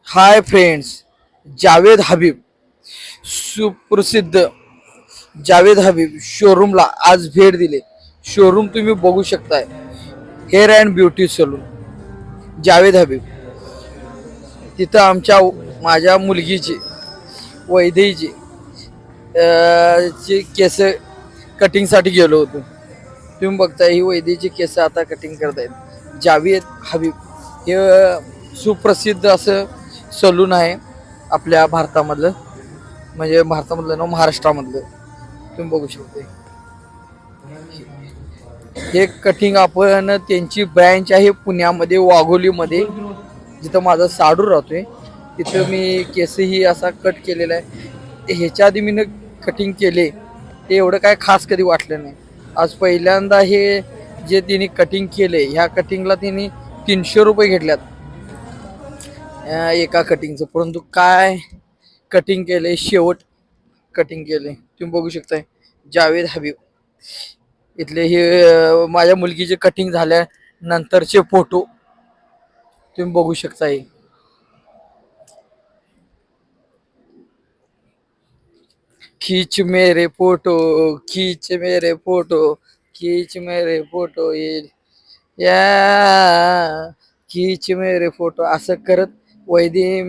Hi friends. Javed Habib, सुप्रसिद्ध जावेद हबीब शोरूमला आज भेट दिली. शोरूम तुम्ही बघू शकताय. Hair and beauty salon Javed Habib. तिथं माझ्या मुलगीची वैदेहीची ची केस कटिंगसाठी गेलो होतो. तुम्ही बघताय ही वैदेहीची केस आता कटिंग करतायत. जावेद हबीब हे सुप्रसिद्ध असं सलून आहे आपल्या भारतामधलं, म्हणजे भारतामधलं ना महाराष्ट्रामधलं. तुम्ही बघू शकता हे कटिंग. आपण त्यांची ब्रँच आहे पुण्यामध्ये, वाघोलीमध्ये, जिथं माझा साडू राहतोय. तिथं मी केसही असा कट केलेला आहे. ह्याच्या आधी मी कटिंग केले ते एवढं काय खास कधी वाटलं नाही. आज पहिल्यांदा हे जे तिने कटिंग केले, ह्या कटिंगला तिने 300 रुपये घेतल्यात एका कटिंगचं. परंतु काय कटिंग केले, शेवट कटिंग केले तुम्ही बघू शकताय. जावेद हबीब इथले हे माझ्या मुलगीचे कटिंग झाल्यानंतरचे फोटो तुम्ही बघू शकताय. खींच मेरे फोटो, खींच मेरे फोटो, खींच मेरे फोटो, या खींच मेरे फोटो असं करत वैदी